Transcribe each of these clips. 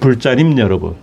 불자님 여러분,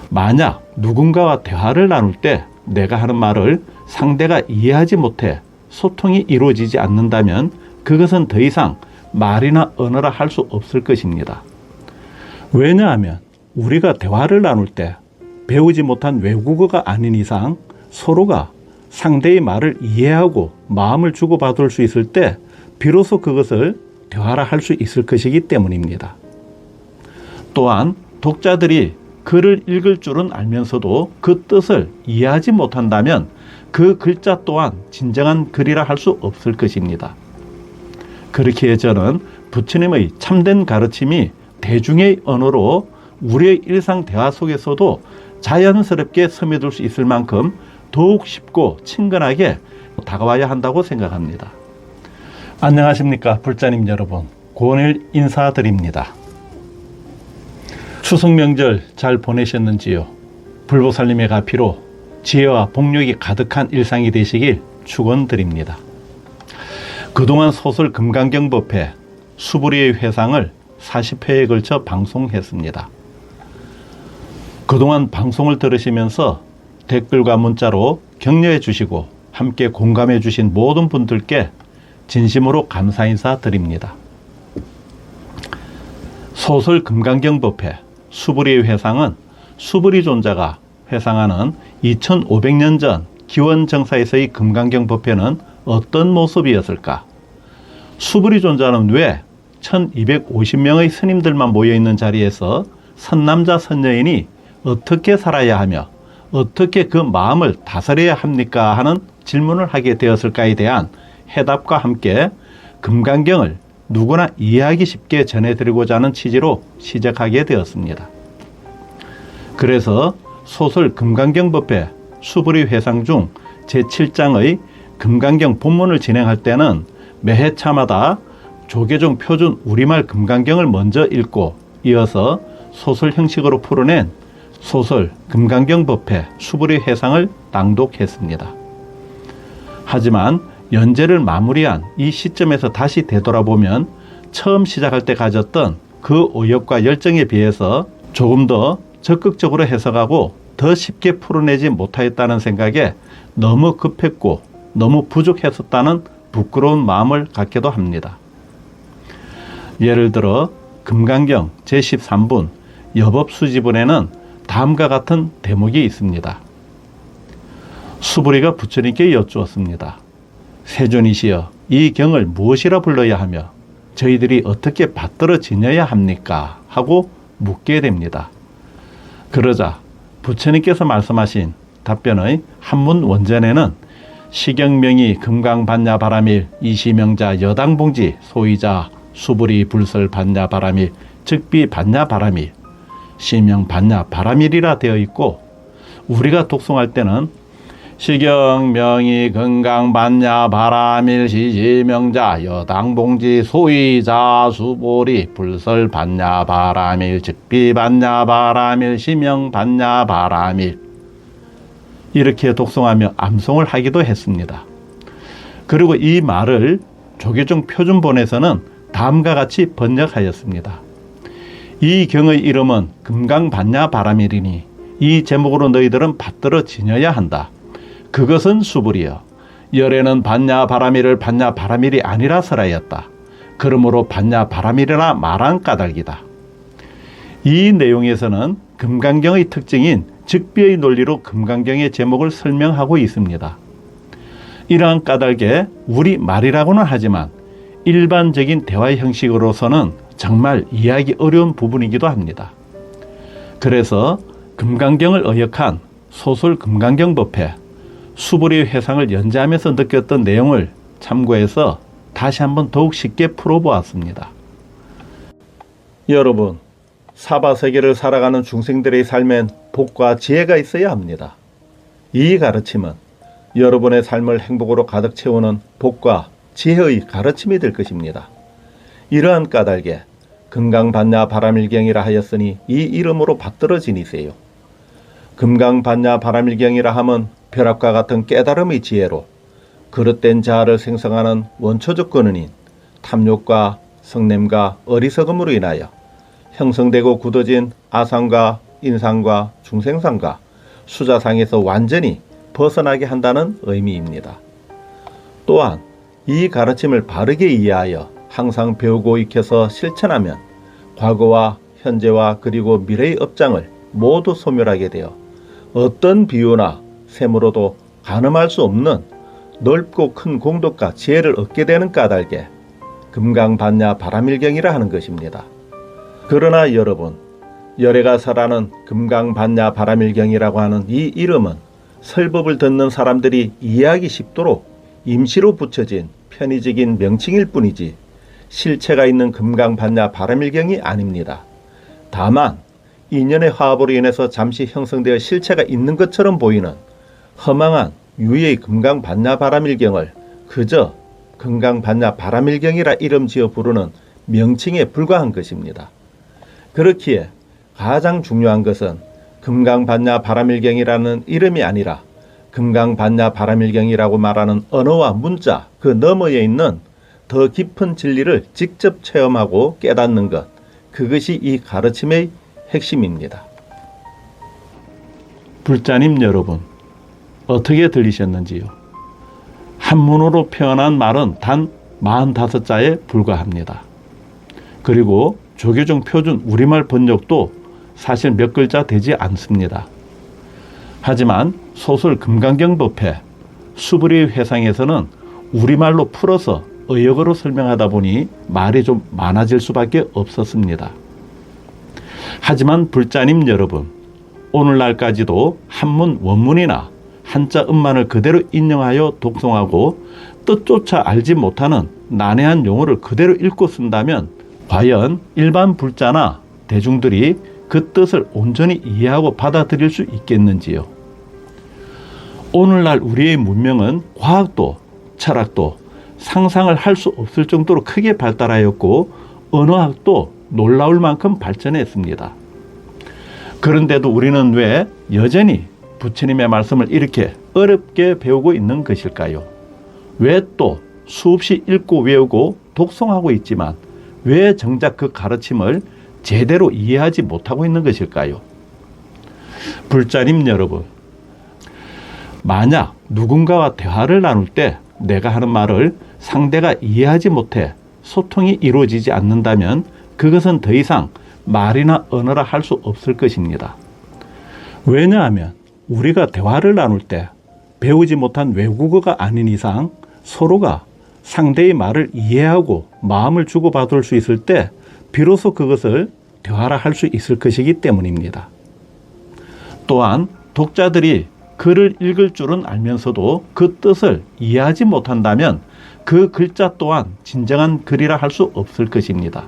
만약 누군가와 대화를 나눌 때 내가 하는 말을 상대가 이해하지 못해 소통이 이루어지지 않는다면 그것은 더 이상 말이나 언어라 할 수 없을 것입니다. 왜냐하면 우리가 대화를 나눌 때 배우지 못한 외국어가 아닌 이상 서로가 상대의 말을 이해하고 마음을 주고받을 수 있을 때 비로소 그것을 대화라 할 수 있을 것이기 때문입니다. 또한 독자들이 글을 읽을 줄은 알면서도 그 뜻을 이해하지 못한다면 그 글자 또한 진정한 글이라 할 수 없을 것입니다. 그렇기에 저는 부처님의 참된 가르침이 대중의 언어로 우리의 일상 대화 속에서도 자연스럽게 스며들 수 있을 만큼 더욱 쉽고 친근하게 다가와야 한다고 생각합니다. 안녕하십니까 불자님 여러분, 고은일 인사드립니다. 추석 명절 잘 보내셨는지요? 불보살님의 가피로 지혜와 복력이 가득한 일상이 되시길 축원드립니다. 그동안 소설 금강경법회 수부리의 회상을 40회에 걸쳐 방송했습니다. 그동안 방송을 들으시면서 댓글과 문자로 격려해 주시고 함께 공감해 주신 모든 분들께 진심으로 감사 인사 드립니다. 소설 금강경법회 수부리의 회상은 수부리존자가 회상하는 2500년 전 기원정사에서의 금강경법회는 어떤 모습이었을까? 수부리존자는 왜 1250명의 스님들만 모여있는 자리에서 선남자 선여인이 어떻게 살아야 하며 어떻게 그 마음을 다스려야 합니까? 하는 질문을 하게 되었을까에 대한 해답과 함께 금강경을 누구나 이해하기 쉽게 전해드리고자 하는 취지로 시작하게 되었습니다. 그래서 소설 금강경법회 수부리 회상 중 제7장의 금강경 본문을 진행할 때는 매회차마다 조계종 표준 우리말 금강경을 먼저 읽고 이어서 소설 형식으로 풀어낸 소설 금강경법회 수부리 회상을 낭독했습니다. 하지만 연재를 마무리한 이 시점에서 다시 되돌아보면 처음 시작할 때 가졌던 그 의욕과 열정에 비해서 조금 더 적극적으로 해석하고 더 쉽게 풀어내지 못하였다는 생각에 너무 급했고 너무 부족했었다는 부끄러운 마음을 갖기도 합니다. 예를 들어 금강경 제13분 여법수지분에는 다음과 같은 대목이 있습니다. 수부리가 부처님께 여쭈었습니다. 세존이시여, 이 경을 무엇이라 불러야 하며 저희들이 어떻게 받들어 지녀야 합니까? 하고 묻게 됩니다. 그러자 부처님께서 말씀하신 답변의 한문 원전에는 시경명이 금강반야바라밀 이시명자 여당봉지 소이자 수부리 불설 반야바라밀 즉비 반야바라밀 시명 반야바라밀이라 되어 있고, 우리가 독송할 때는 시경명이 금강반야바라밀 시지명자 여당봉지 소이자 수보리 불설 반야바라밀 즉비 반야바라밀 시명 반야바라밀 이렇게 독송하며 암송을 하기도 했습니다. 그리고 이 말을 조계종 표준본에서는 다음과 같이 번역하였습니다. 이 경의 이름은 금강반야바라밀이니 이 제목으로 너희들은 받들어 지녀야 한다. 그것은 수부리여, 열에는 반야바라밀을 반야바라밀이 아니라 설하였다. 그러므로 반야바라밀이라 말한 까닭이다. 이 내용에서는 금강경의 특징인 즉비의 논리로 금강경의 제목을 설명하고 있습니다. 이러한 까닭에 우리 말이라고는 하지만 일반적인 대화 형식으로서는 정말 이해하기 어려운 부분이기도 합니다. 그래서 금강경을 의역한 소설 금강경법회 수부리 회상을 연재하면서 느꼈던 내용을 참고해서 다시 한번 더욱 쉽게 풀어보았습니다. 여러분, 사바세계를 살아가는 중생들의 삶엔 복과 지혜가 있어야 합니다. 이 가르침은 여러분의 삶을 행복으로 가득 채우는 복과 지혜의 가르침이 될 것입니다. 이러한 까닭에 금강반야바라밀경이라 하였으니 이 이름으로 받들어 지니세요. 금강반야바라밀경이라 함은 벼락과 같은 깨달음의 지혜로 그릇된 자아를 생성하는 원초적 근원인 탐욕과 성냄과 어리석음으로 인하여 형성되고 굳어진 아상과 인상과 중생상과 수자상에서 완전히 벗어나게 한다는 의미입니다. 또한 이 가르침을 바르게 이해하여 항상 배우고 익혀서 실천하면 과거와 현재와 그리고 미래의 업장을 모두 소멸하게 되어 어떤 비유나 셈으로도 가늠할 수 없는 넓고 큰 공덕과 지혜를 얻게 되는 까닭에 금강반야 바라밀경이라 하는 것입니다. 그러나 여러분, 열애가 설하는 금강반야 바라밀경이라고 하는 이 이름은 설법을 듣는 사람들이 이해하기 쉽도록 임시로 붙여진 편의적인 명칭일 뿐이지 실체가 있는 금강반야 바라밀경이 아닙니다. 다만 인연의 화합으로 인해서 잠시 형성되어 실체가 있는 것처럼 보이는 허망한 유의 금강반야 바라밀경을 그저 금강반야 바라밀경이라 이름 지어 부르는 명칭에 불과한 것입니다. 그렇기에 가장 중요한 것은 금강반야 바라밀경이라는 이름이 아니라 금강반야 바라밀경이라고 말하는 언어와 문자 그 너머에 있는 더 깊은 진리를 직접 체험하고 깨닫는 것, 그것이 이 가르침의 핵심입니다. 불자님 여러분, 어떻게 들리셨는지요? 한문으로 표현한 말은 단 45자에 불과합니다. 그리고 조계종 표준 우리말 번역도 사실 몇 글자 되지 않습니다. 하지만 소설 금강경법회 수불이 회상에서는 우리말로 풀어서 의역어로 설명하다 보니 말이 좀 많아질 수밖에 없었습니다. 하지만 불자님 여러분, 오늘날까지도 한문 원문이나 한자 음만을 그대로 인용하여 독송하고 뜻조차 알지 못하는 난해한 용어를 그대로 읽고 쓴다면 과연 일반 불자나 대중들이 그 뜻을 온전히 이해하고 받아들일 수 있겠는지요? 오늘날 우리의 문명은 과학도 철학도 상상을 할 수 없을 정도로 크게 발달하였고 언어학도 놀라울 만큼 발전했습니다. 그런데도 우리는 왜 여전히 부처님의 말씀을 이렇게 어렵게 배우고 있는 것일까요? 왜 또 수없이 읽고 외우고 독송하고 있지만 왜 정작 그 가르침을 제대로 이해하지 못하고 있는 것일까요? 불자님 여러분, 만약 누군가와 대화를 나눌 때 내가 하는 말을 상대가 이해하지 못해 소통이 이루어지지 않는다면 그것은 더 이상 말이나 언어라 할 수 없을 것입니다. 왜냐하면 우리가 대화를 나눌 때 배우지 못한 외국어가 아닌 이상 서로가 상대의 말을 이해하고 마음을 주고받을 수 있을 때 비로소 그것을 대화라 할 수 있을 것이기 때문입니다. 또한 독자들이 글을 읽을 줄은 알면서도 그 뜻을 이해하지 못한다면 그 글자 또한 진정한 글이라 할 수 없을 것입니다.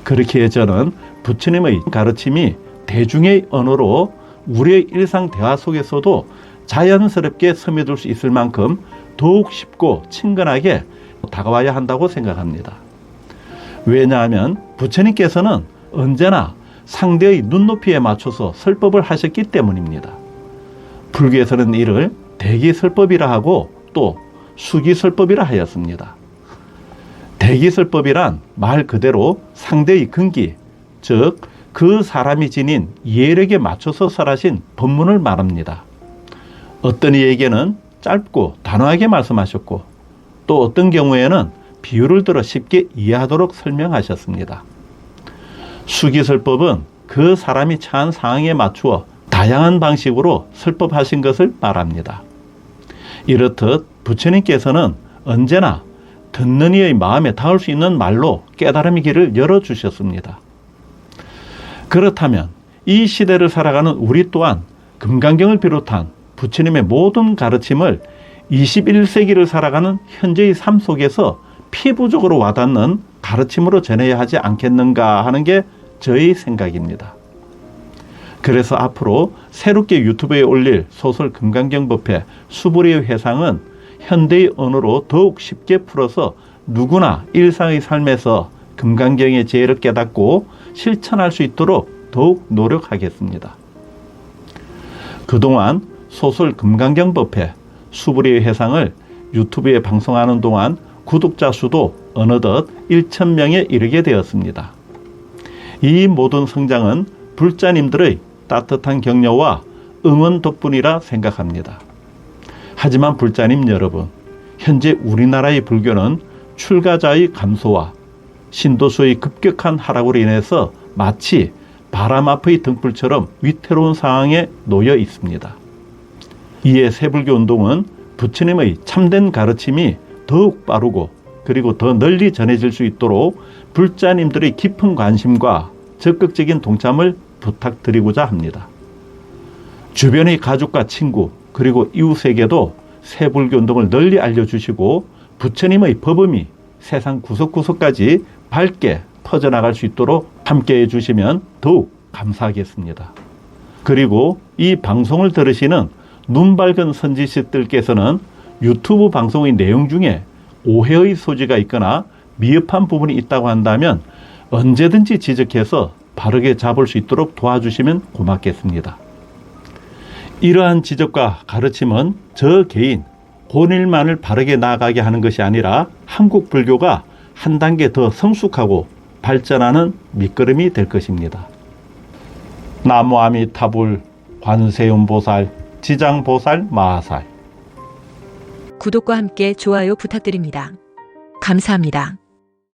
그렇기에 저는 부처님의 가르침이 대중의 언어로 우리의 일상 대화 속에서도 자연스럽게 스며들 수 있을 만큼 더욱 쉽고 친근하게 다가와야 한다고 생각합니다. 왜냐하면 부처님께서는 언제나 상대의 눈높이에 맞춰서 설법을 하셨기 때문입니다. 불교에서는 이를 대기설법이라 하고 또 수기설법이라 하였습니다. 대기설법이란 말 그대로 상대의 근기, 즉 그 사람이 지닌 이해력에 맞춰서 설하신 법문을 말합니다. 어떤 이에게는 짧고 단호하게 말씀하셨고 또 어떤 경우에는 비유를 들어 쉽게 이해하도록 설명하셨습니다. 수기설법은 그 사람이 처한 상황에 맞추어 다양한 방식으로 설법하신 것을 말합니다. 이렇듯 부처님께서는 언제나 듣는 이의 마음에 닿을 수 있는 말로 깨달음의 길을 열어주셨습니다. 그렇다면 이 시대를 살아가는 우리 또한 금강경을 비롯한 부처님의 모든 가르침을 21세기를 살아가는 현재의 삶 속에서 피부적으로 와닿는 가르침으로 전해야 하지 않겠는가 하는 게 저의 생각입니다. 그래서 앞으로 새롭게 유튜브에 올릴 소설 금강경법회 수불이의 회상은 현대의 언어로 더욱 쉽게 풀어서 누구나 일상의 삶에서 금강경의 지혜를 깨닫고 실천할 수 있도록 더욱 노력하겠습니다. 그동안 소설 금강경법회 수불이의 회상을 유튜브에 방송하는 동안 구독자 수도 어느덧 1,000명에 이르게 되었습니다. 이 모든 성장은 불자님들의 따뜻한 격려와 응원 덕분이라 생각합니다. 하지만 불자님 여러분, 현재 우리나라의 불교는 출가자의 감소와 신도수의 급격한 하락으로 인해서 마치 바람 앞의 등불처럼 위태로운 상황에 놓여 있습니다. 이에 새불교 운동은 부처님의 참된 가르침이 더욱 빠르고 그리고 더 널리 전해질 수 있도록 불자님들의 깊은 관심과 적극적인 동참을 부탁드리고자 합니다. 주변의 가족과 친구 그리고 이웃에게도 새불교 운동을 널리 알려주시고 부처님의 법음이 세상 구석구석까지 밝게 퍼져나갈 수 있도록 함께해 주시면 더욱 감사하겠습니다. 그리고 이 방송을 들으시는 눈밝은 선지식들께서는 유튜브 방송의 내용 중에 오해의 소지가 있거나 미흡한 부분이 있다고 한다면 언제든지 지적해서 바르게 잡을 수 있도록 도와주시면 고맙겠습니다. 이러한 지적과 가르침은 저 개인 본인만을 바르게 나아가게 하는 것이 아니라 한국 불교가 한 단계 더 성숙하고 발전하는 밑거름이 될 것입니다. 나무 아미타불 관세음보살 지장보살 마하살. 구독과 함께 좋아요 부탁드립니다. 감사합니다.